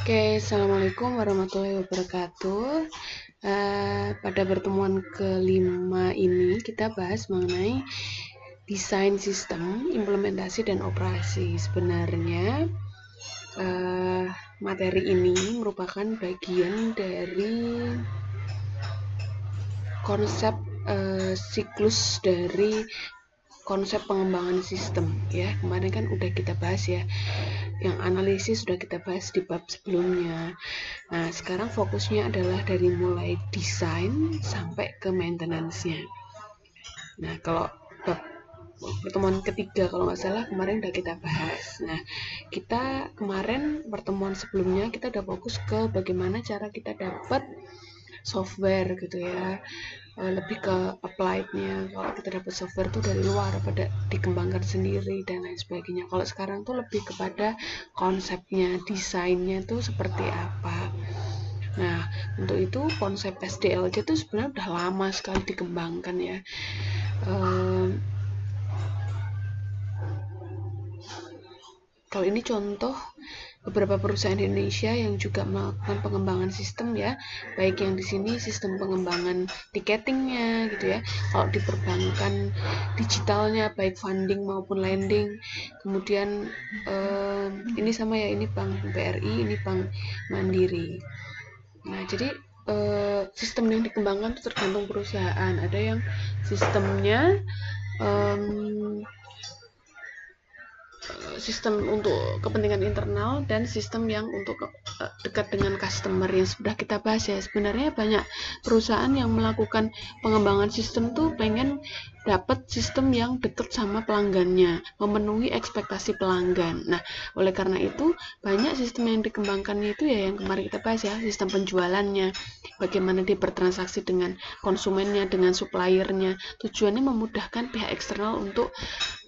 Oke, Assalamualaikum warahmatullahi wabarakatuh. Pada pertemuan kelima ini kita bahas mengenai desain sistem, implementasi, dan operasi. Sebenarnya materi ini merupakan bagian dari konsep siklus dari konsep pengembangan sistem ya. Kemarin kan udah kita bahas ya, yang analisis sudah kita bahas di bab sebelumnya. Nah, sekarang fokusnya adalah dari mulai desain sampai ke maintenance-nya. Nah, kalau bab pertemuan ketiga kalau nggak salah kemarin udah kita bahas. Nah, kita kemarin pertemuan sebelumnya kita udah fokus ke bagaimana cara kita dapat software gitu ya, lebih ke applied-nya. Kalau kita dapat software tuh dari luar pada dikembangkan sendiri dan lain sebagainya. Kalau sekarang tuh lebih kepada konsepnya, desainnya tuh seperti apa. Nah, untuk itu konsep SDLC itu sebenarnya udah lama sekali dikembangkan ya. Kalau ini contoh beberapa perusahaan di Indonesia yang juga melakukan pengembangan sistem ya, baik yang di sini sistem pengembangan tiketingnya gitu ya, kalau di perbankan digitalnya baik funding maupun lending, kemudian ini sama ya, ini Bank BRI, ini Bank Mandiri. Nah, jadi sistem yang dikembangkan itu tergantung perusahaan. Ada yang sistemnya sistem untuk kepentingan internal dan sistem yang untuk dekat dengan customer yang sudah kita bahas ya. Sebenarnya banyak perusahaan yang melakukan pengembangan sistem tuh pengen dapat sistem yang dekat sama pelanggannya, memenuhi ekspektasi pelanggan. Nah, oleh karena itu banyak sistem yang dikembangkan itu ya yang kemarin kita bahas ya, sistem penjualannya, bagaimana dia bertransaksi dengan konsumennya, dengan suppliernya. Tujuannya memudahkan pihak eksternal untuk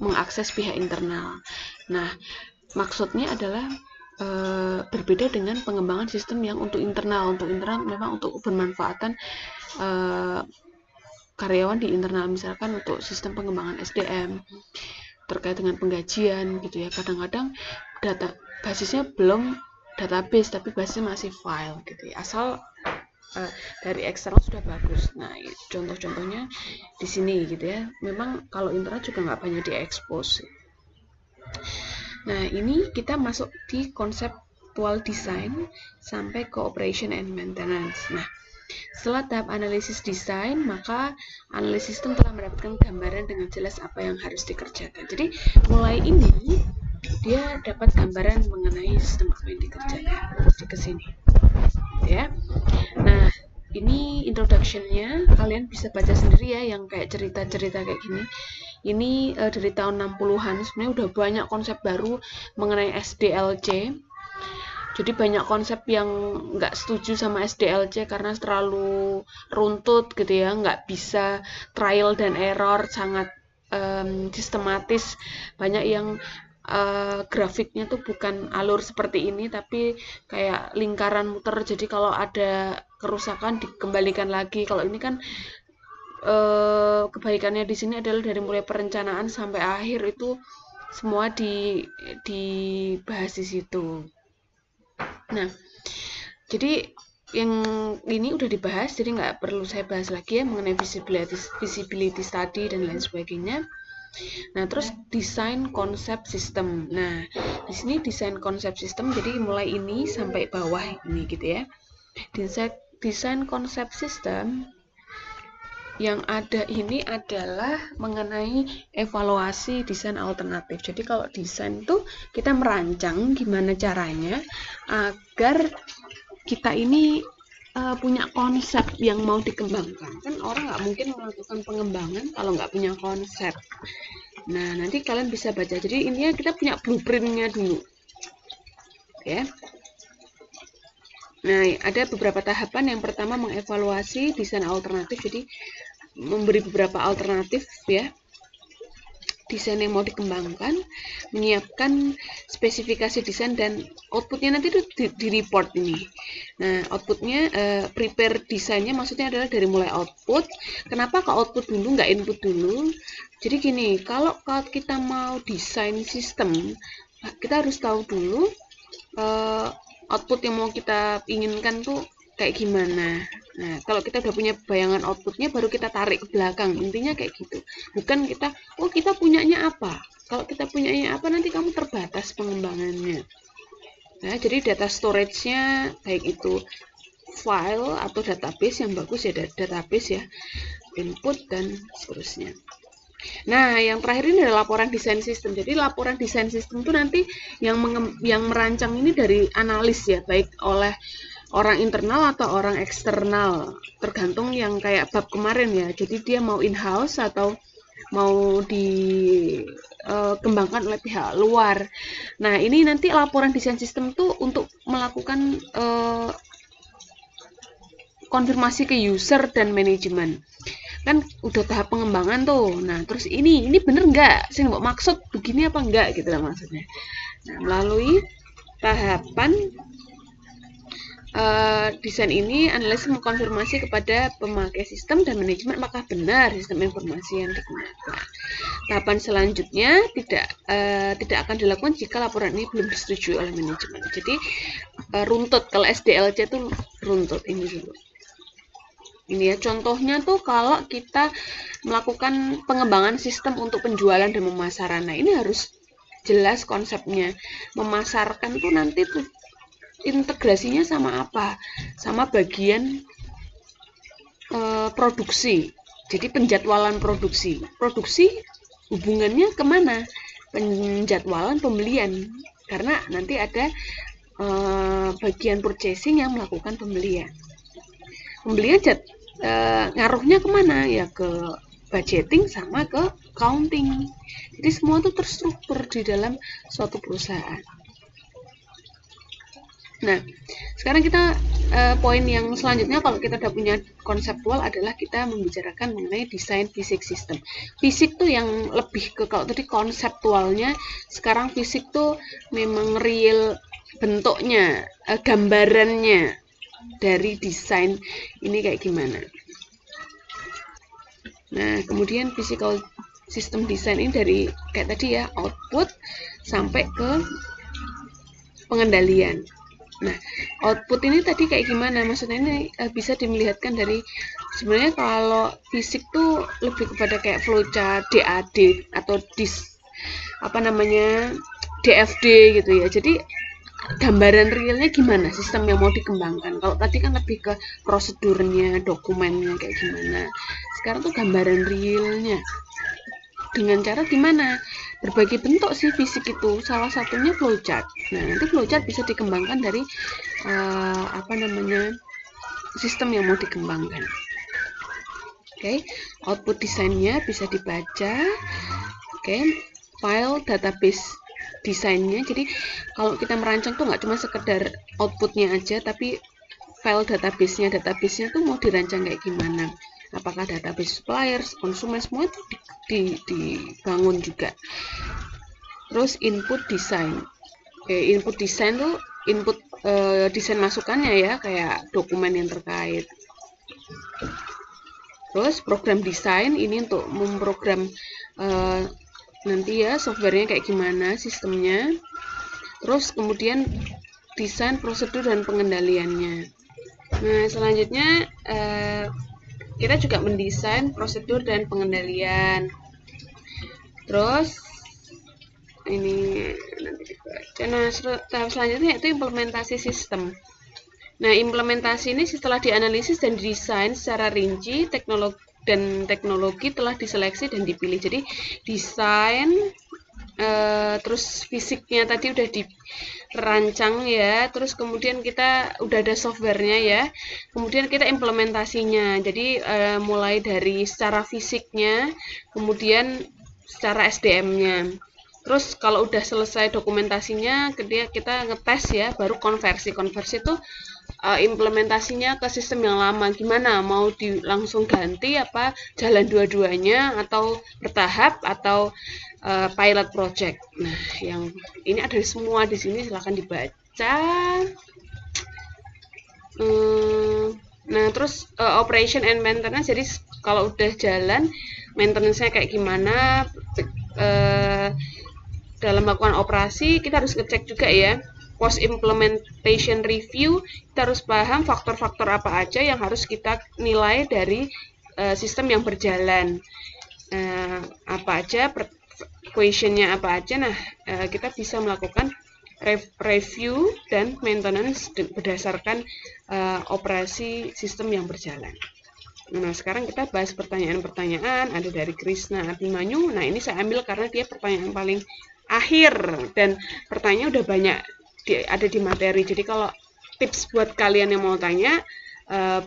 mengakses pihak internal. Nah, maksudnya adalah berbeda dengan pengembangan sistem yang untuk internal. Untuk internal memang untuk bermanfaatan karyawan di internal, misalkan untuk sistem pengembangan SDM terkait dengan penggajian gitu ya. Kadang-kadang data basisnya belum database tapi basisnya masih file gitu ya. Asal dari eksternal sudah bagus. Nah, contoh-contohnya di sini gitu ya. Memang kalau internal juga nggak banyak diekspos. Nah, ini kita masuk di conceptual design sampai ke operation and maintenance. Nah, setelah tahap analisis desain, maka analis sistem telah mendapatkan gambaran dengan jelas apa yang harus dikerjakan. Jadi, mulai ini dia dapat gambaran mengenai sistem apa yang dikerjakan. Di kesini. Ya. Nah, ini introduction-nya, kalian bisa baca sendiri ya, yang kayak cerita-cerita kayak gini. Ini dari tahun 60-an, sebenarnya udah banyak konsep baru mengenai SDLC. Jadi banyak konsep yang nggak setuju sama SDLC karena terlalu runtut gitu ya, nggak bisa trial dan error, sangat sistematis. Banyak yang grafiknya tuh bukan alur seperti ini tapi kayak lingkaran muter, jadi kalau ada kerusakan dikembalikan lagi. Kalau ini kan kebaikannya di sini adalah dari mulai perencanaan sampai akhir itu semua dibahas di situ. Nah, jadi yang ini udah dibahas, jadi nggak perlu saya bahas lagi ya mengenai visibility study dan lain sebagainya. Nah, terus desain konsep sistem. Nah, di sini desain konsep sistem, jadi mulai ini sampai bawah ini gitu ya. Desain konsep sistem yang ada ini adalah mengenai evaluasi desain alternatif. Jadi kalau desain tuh kita merancang gimana caranya agar kita ini punya konsep yang mau dikembangkan. Kan orang nggak mungkin melakukan pengembangan kalau nggak punya konsep. Nah, nanti kalian bisa baca. Jadi intinya kita punya blueprint-nya dulu. Ya. Nah, ada beberapa tahapan. Yang pertama mengevaluasi desain alternatif. Jadi memberi beberapa alternatif ya, desain yang mau dikembangkan, menyiapkan spesifikasi desain dan outputnya nanti itu di report ini. Nah, outputnya prepare desainnya maksudnya adalah dari mulai output. Kenapa ke output dulu nggak input dulu? Jadi gini, kalau kita mau desain sistem, kita harus tahu dulu output yang mau kita inginkan tuh kayak gimana. Nah, kalau kita udah punya bayangan outputnya, baru kita tarik ke belakang. Intinya kayak gitu. Bukan kita, oh kita punyanya apa. Kalau kita punyanya apa, nanti kamu terbatas pengembangannya. Nah, jadi data storage-nya baik itu file atau database, yang bagus ya database ya, input dan seterusnya. Nah, yang terakhir ini adalah laporan desain sistem. Jadi laporan desain sistem itu nanti yang merancang ini dari analis ya, baik oleh orang internal atau orang eksternal, tergantung yang kayak bab kemarin ya. Jadi dia mau in-house atau mau dikembangkan oleh pihak luar. Nah, ini nanti laporan desain sistem tuh untuk melakukan konfirmasi ke user dan manajemen. Kan udah tahap pengembangan tuh. Nah, terus ini bener nggak? Saya nggak maksud begini apa enggak gitu lah maksudnya. Nah, melalui tahapan desain ini, analis mengkonfirmasi kepada pemakai sistem dan manajemen apakah benar sistem informasi yang digunakan. Tahapan selanjutnya tidak akan dilakukan jika laporan ini belum disetujui oleh manajemen. Jadi runtut, kalau SDLC itu runtut ini dulu. Ini ya contohnya tuh kalau kita melakukan pengembangan sistem untuk penjualan dan pemasaran. Nah, ini harus jelas konsepnya. Memasarkan tuh nanti tuh integrasinya sama apa? Sama bagian produksi. Jadi penjadwalan produksi. Produksi hubungannya kemana? Penjadwalan pembelian. Karena nanti ada bagian purchasing yang melakukan pembelian. Pembelian ngaruhnya kemana? Ya ke budgeting sama ke accounting. Jadi semua itu terstruktur di dalam suatu perusahaan. Nah, sekarang kita poin yang selanjutnya, kalau kita udah punya konseptual, adalah kita membicarakan mengenai desain fisik sistem. Fisik tuh yang lebih ke, kalau tadi konseptualnya, sekarang fisik tuh memang real bentuknya, gambarannya dari desain ini kayak gimana. Nah, kemudian physical system design ini dari kayak tadi ya, output sampai ke pengendalian. Nah, output ini tadi kayak gimana? Maksudnya ini bisa dimelihatkan dari, sebenarnya kalau fisik tuh lebih kepada kayak flowchart, DAD atau DFD gitu ya. Jadi gambaran realnya gimana sistem yang mau dikembangkan. Kalau tadi kan lebih ke prosedurnya, dokumennya kayak gimana. Sekarang tuh gambaran realnya. Dengan cara gimana? Berbagai bentuk sih fisik itu. Salah satunya flowchart. Nah, nanti flowchart bisa dikembangkan dari sistem yang mau dikembangkan. Oke, output desainnya bisa dibaca. Oke, file database desainnya. Jadi kalau kita merancang tuh nggak cuma sekedar outputnya aja, tapi file database-nya tuh mau dirancang kayak gimana. Apakah database suppliers, konsumen, semua itu dibangun juga. Terus input design. Input design tuh input desain masukannya ya, kayak dokumen yang terkait. Terus program desain ini untuk memprogram nanti ya softwarenya kayak gimana, sistemnya. Terus kemudian desain prosedur dan pengendaliannya. Nah, selanjutnya kita juga mendesain prosedur dan pengendalian. Terus ini nanti dibaca. Nah, tahap selanjutnya yaitu implementasi sistem. Nah, implementasi ini setelah dianalisis dan didesain secara rinci, teknologi telah diseleksi dan dipilih. Jadi desain, terus fisiknya tadi udah dirancang ya, terus kemudian kita udah ada softwarenya ya, kemudian kita implementasinya. Jadi mulai dari secara fisiknya, kemudian secara SDM-nya. Terus kalau udah selesai dokumentasinya, kita ngetes ya, baru konversi. Konversi itu implementasinya ke sistem yang lama, gimana, mau langsung ganti apa jalan dua-duanya, atau bertahap, atau pilot project. Nah, yang ini ada semua di sini, silahkan dibaca. Nah, terus operation and maintenance. Jadi kalau udah jalan, maintenance-nya kayak gimana. Dalam melakukan operasi kita harus ngecek juga ya, post implementation review, kita harus paham faktor-faktor apa aja yang harus kita nilai dari sistem yang berjalan. Apa aja, questionnya apa aja. Nah, kita bisa melakukan review dan maintenance berdasarkan operasi sistem yang berjalan. Nah, sekarang kita bahas pertanyaan-pertanyaan. Ada dari Krishna Abimanyu. Nah, ini saya ambil karena dia pertanyaan paling akhir dan pertanyaan udah banyak ada di materi. Jadi kalau tips buat kalian yang mau tanya,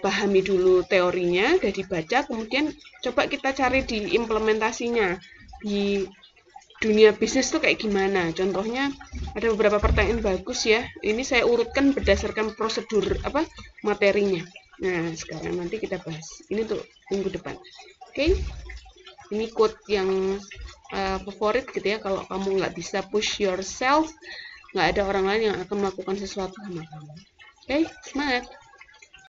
pahami dulu teorinya, udah dibaca, kemudian coba kita cari di implementasinya di dunia bisnis tuh kayak gimana. Contohnya ada beberapa pertanyaan bagus ya. Ini saya urutkan berdasarkan prosedur materinya. Nah, sekarang nanti kita bahas. Ini tuh minggu depan. Oke. Ini quote yang favorit gitu ya. Kalau kamu nggak bisa push yourself, nggak ada orang lain yang akan melakukan sesuatu sama kamu. Oke, semangat.